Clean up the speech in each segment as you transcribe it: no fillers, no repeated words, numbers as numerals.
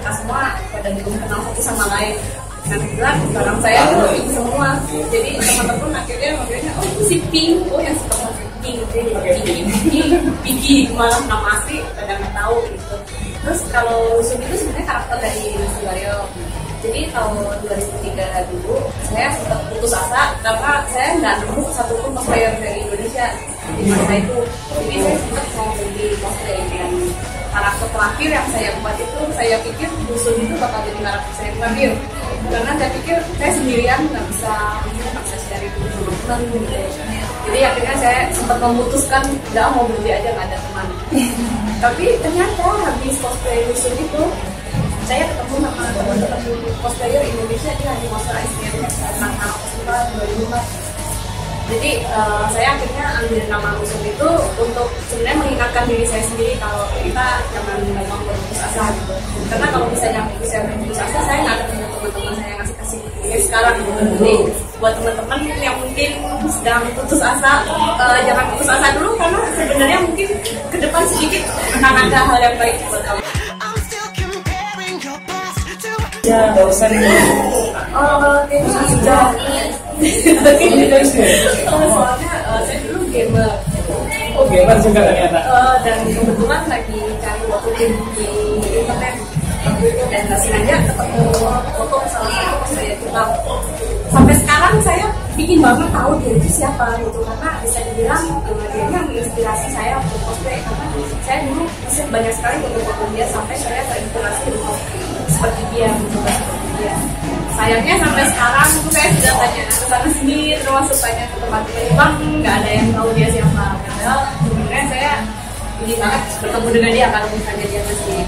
mereka semua pada belum kenal satu sama lain. Nah kebetulan barang saya itu pink semua, jadi teman-teman akhirnya makanya si Pink, yang suka pakai Pink, Piggy, malah nama asli kadang nggak tahu gitu. Terus kalau Rusum itu sebenarnya karakter dari Nasi Wario. Jadi tahun 2003 dulu saya sempat putus asa karena saya nggak nemu satupun cosplayer dari Indonesia di masa itu. Jadi saya sempat mau beli cosplay dan karakter terakhir yang saya buat itu saya pikir Rusum itu bakal jadi karakter saya terakhir karena saya pikir saya sendirian nggak bisa akses dari teman-teman gitu. Jadi akhirnya saya sempat memutuskan udah mau beli aja nggak ada teman. Tapi ternyata habis cosplay Rusum itu saya ketemu sama teman-teman cosplayer Indonesia di Hanimasa SDM Sangkal Festival 2004. Jadi saya akhirnya ambil nama Rusum itu untuk sebenarnya mengingatkan diri saya sendiri kalau kita jangan gampang berputus asa gitu. Karena kalau misalnya saya berputus asa, saya nggak akan punya teman-teman saya yang kasih sekarang gitu. Jadi buat teman-teman yang mungkin sedang putus asa, jangan putus asa dulu karena sebenarnya mungkin ke depan sedikit akan ada hal yang baik buat kamu. Ya, nggak usah nih. Soalnya saya dulu gamer. Oh, gamer juga ternyata. Dan kebetulan lagi cari waktu game di internet. Dan nggak sengaja ketemu foto salah satu cosplayer Jepang. Sampai sekarang saya bikin banget tahu dia itu siapa gitu karena bisa dibilang dia menginspirasi saya untuk cosplay karena saya dulu masih banyak sekali foto-foto dia sampai saya terinspirasi untuk seperti dia mencoba seperti dia. Sayangnya sampai sekarang itu saya sudah tanya ke sana sini termasuk tanya ke teman-teman Jepang nggak ada yang tahu dia siapa. Padahal sebenarnya saya ingin banget bertemu dengan dia kalau misalnya dia masih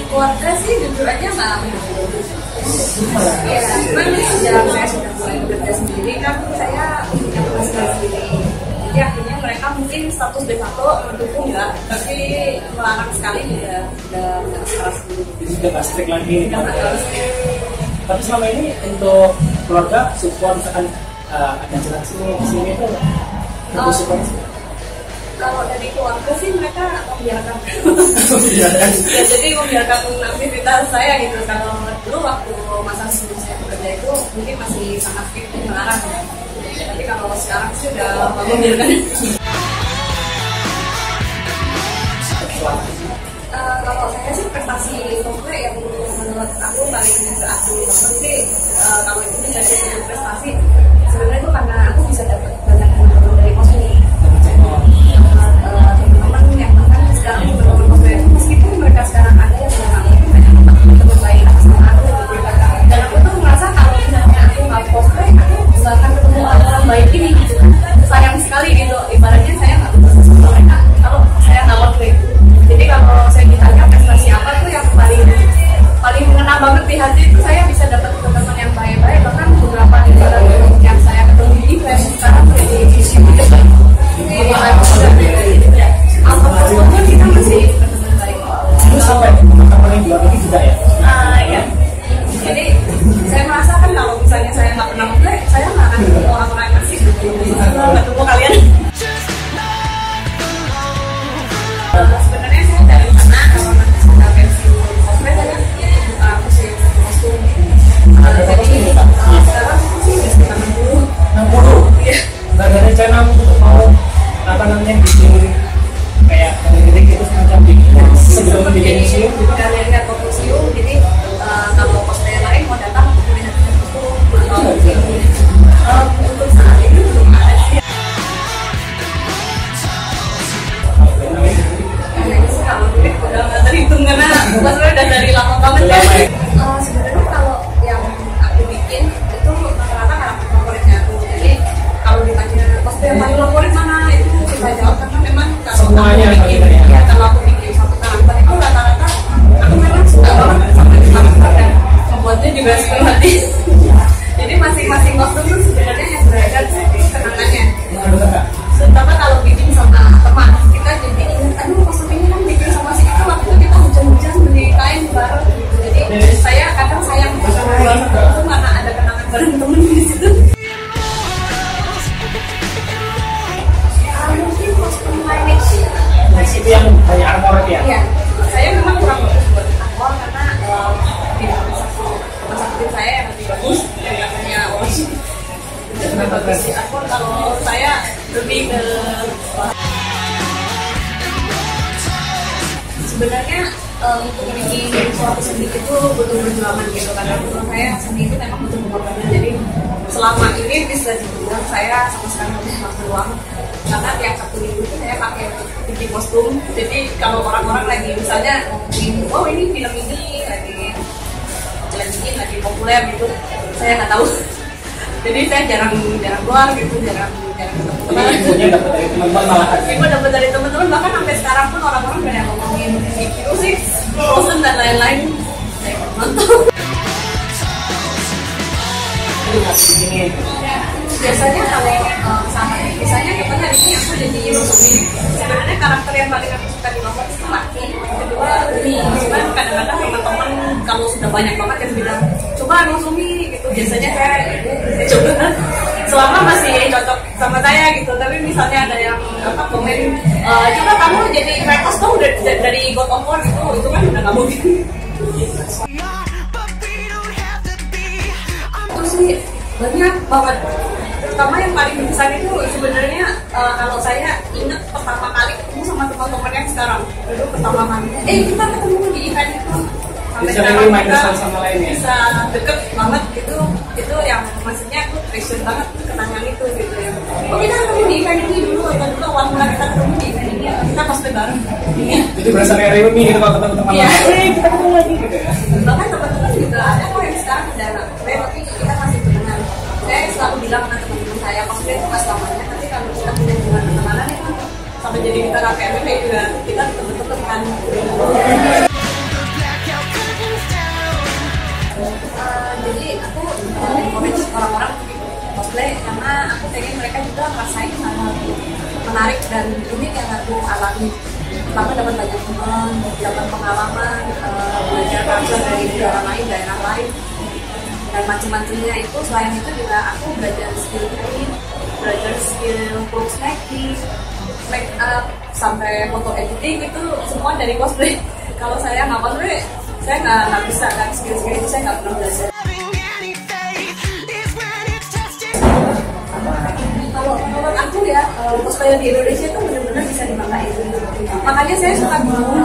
keluarga sih jujur aja nggak ya, cuman sejak saya sudah mulai bekerja sendiri kan saya punya penghasilan sendiri. Jadi akhirnya mereka mungkin status D1 mendukung nggak, tapi melarang sekali udah nggak keras dulu. Jadi sudah nggak strict lagi. Udah nggak terlalu strict. Tapi selama ini untuk keluarga support misalkan ada jalan sini itu untuk support. Kalau dari keluarga sih mereka membiarkan. Ya, jadi membiarkan aktivitas saya gitu. Kalau dulu waktu masa sebelum saya bekerja itu mungkin masih sangat strict melarang. Tapi kalau sekarang sih udah membiarkan. Kalau saya sih prestasi cosplay yang menurut aku paling berarti banget sih kalau itu menjadi sebuah prestasi sebenarnya itu karena aku bisa dapat banyak teman dari cosplay. Teman-teman yang bahkan sekarang teman-teman cosplay meskipun mereka sekarang ada yang bilang aku banyak teman baik sama aku dan aku tuh merasa kalau misalnya aku nggak cosplay aku nggak akan ketemu orang baik ini gitu. Sayang sekali gitu ibaratnya saya nggak ketemu sama mereka kalau saya nggak cosplay. Jadi kalau saya ditanya prestasi apa tuh yang paling mengena banget di hati itu saya bisa dapat teman yang baik-baik bahkan beberapa yang saya ketemu di event sekarang jadi apapun kita masih teman baik. Terus sampai teman-teman yang luar negeri juga ya? Ya. Jadi saya merasa kan kalau misalnya saya nggak pernah mulai, saya nggak akan ketemu orang-orang yang asik ketemu kalian. Sebenarnya saya dari sana kalau nanti sudah pensiun cosplay saya aku sih kostum. Jadi sekarang sih udah sekitar 60. Iya. Nah, dari rencana untuk mau apa namanya bikin kayak gede gitu semacam bikin sebelum bikin museum gitu. Lihat foto museum, jadi kalau cosplayer lain mau datang untuk lihat kostum atau untuk saat ini belum ada sih. Kalau duit udah nggak terhitung karena cosplay udah dari lama banget ya. Sebenarnya kalau yang aku bikin itu rata-rata karakter favoritnya aku. Jadi kalau ditanya cosplay yang paling favorit mana itu kita jawab karena memang kalau semuanya aku bikin ya kalau aku bikin satu karakter itu rata-rata aku memang suka banget sama karakter dan membuatnya juga sepenuh hati. Jadi masing-masing kostum itu sebenarnya yang beragam kenangannya. Terutama kalau bikin sama teman kita jadi aduh kostum ini kan bikin sama si itu waktu kita hujan-hujan beli kain bareng gitu. Jadi saya kadang sayang itu karena ada kenangan bareng temen di situ. Mungkin kostum Lineage itu sebenarnya untuk bikin suatu seni itu butuh perjuangan gitu, karena menurut saya seni itu memang butuh pengorbanan. Jadi selama ini bisa dibilang saya sama sekali nggak punya peluang, karena tiap Sabtu Minggu itu saya pakai bikin kostum. Jadi kalau orang-orang lagi misalnya ngomongin, oh ini film ini lagi populer gitu, saya nggak tahu. Jadi saya jarang keluar gitu, jarang ketemu teman. Ibunya dapat dari teman-teman malahan. Ibu dapat dari teman-teman, bahkan sampai sekarang pun orang-orang banyak ngomongin Q6, Frozen dan lain-lain. Saya nonton. Biasanya kalau misalnya contohnya hari ini aku jadi Rosumi. Sebenarnya karakter yang paling aku suka di novel itu Maki. Kedua Umi. Cuman kadang-kadang teman-teman kalau sudah banyak banget yang bilang coba Rosumi gitu. Biasanya saya coba selama masih cocok sama saya gitu. Tapi misalnya ada yang komen coba kamu jadi Kratos dong dari God of War gitu, itu kan udah nggak mungkin. Itu sih banyak banget. Pertama yang paling besar itu sebenarnya kalau saya ingat pertama kali ketemu sama teman-teman yang sekarang, itu pertama kali kita ketemu di event itu, sampai sekarang kita sama lainnya bisa deket banget gitu. Itu yang maksudnya aku treasure banget kenangan itu gitu ya. Oh kita ketemu di event ini dulu, atau dulu awal mula kita ketemu di event ini, kita cosplay bareng. Itu berasa kayak reuni gitu kalau ketemu teman. Iya, kita ketemu lagi gitu ya. Bahkan teman-teman juga ada kok yang sekarang udah cosplay, tapi kita masih temenan. Saya selalu bilang sama teman-teman saya, cosplay itu nggak selamanya, tapi kalau kita punya hubungan pertemanan itu sampai jadi kita KPM juga kita tetap kan. Jadi aku encourage orang-orang cosplay karena aku pengen mereka juga ngerasain hal-hal menarik dan unik yang aku alami. Pertama dapat banyak teman, dapat pengalaman, belajar culture dari negara lain, daerah lain, dan macam-macamnya itu. Selain itu juga aku belajar skill cooking, belajar skill clothes making, make up, sampai foto editing, itu semua dari cosplay. Kalau saya nggak cosplay, saya nggak bisa kan, skill-skill itu saya nggak pernah belajar. Kalau menurut aku ya, cosplayer di Indonesia itu benar-benar bisa dibanggain. Makanya saya suka bingung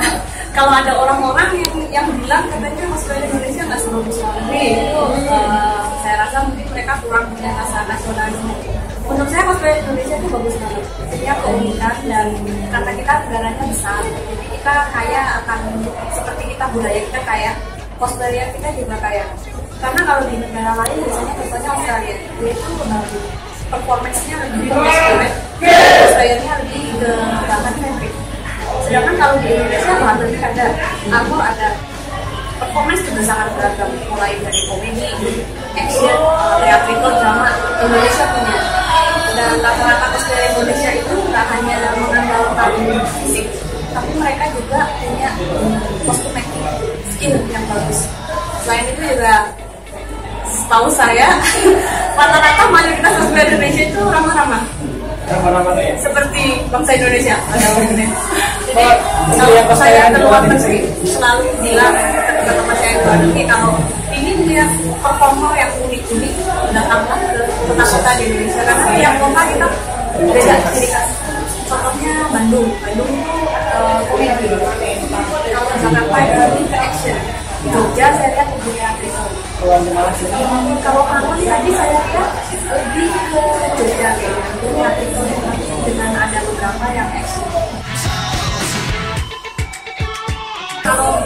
kalau ada orang-orang yang bilang katanya cosplayer di Indonesia nggak sebagus luar negeri. Itu saya rasa mungkin mereka kurang punya rasa nasionalisme. Menurut saya cosplayer di Indonesia itu bagus banget. Punya keunikan, dan karena kita negaranya besar, jadi kita kaya akan seperti kita, budaya kita kaya, cosplayer kita juga kaya. Karena kalau di negara lain biasanya contohnya Australia, itu performance-nya lebih maskulin, cosplayernya lebih ke bahan fabric. Sedangkan kalau di Indonesia bahan fabric ada performance juga sangat beragam, mulai dari komedi, action, theatrical, drama. Indonesia punya, dan rata-rata cosplayer Indonesia itu nggak hanya mengandalkan fisik, tapi mereka juga punya costume making skill yang bagus. Selain itu juga setahu saya rata-rata mayoritas cosplayer Indonesia itu ramah-ramah. Ramah-ramah ya. Seperti bangsa Indonesia pada umumnya. Jadi kalau saya ke luar negeri selalu bilang ke teman saya luar negeri, kalau ini lihat performer yang unik-unik, datanglah ke kota-kota di Indonesia, karena tiap kota kita beda ciri khas. Contohnya Bandung itu komedi. Kalau Jakarta itu lebih ke action. Jogja saya lihat punya Trisol. Kalau Ambon tadi saya lihat lebih ke Jogja punya Trisol dengan ada beberapa yang action. Kalau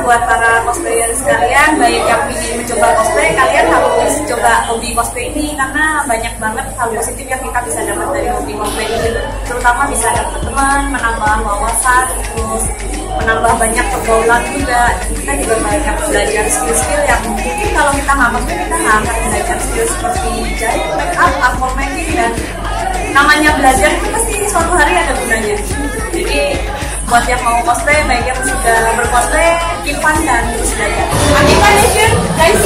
buat para cosplayer sekalian, baik yang ingin mencoba cosplay, kalian harus coba hobi cosplay ini, karena banyak banget hal positif yang kita bisa dapat dari hobi cosplay ini. Terutama bisa dapat teman, menambah wawasan, terus menambah banyak pergaulan juga. Kita juga banyak belajar skill-skill yang mungkin kalau kita nggak cosplay, kita nggak akan belajar skill seperti jahit, make up, armor making, dan namanya belajar itu pasti suatu hari ada gunanya. Jadi buat yang mau cosplay, baik yang sudah bercosplay, keep fun dan terus belajar. Anita Nation, guys.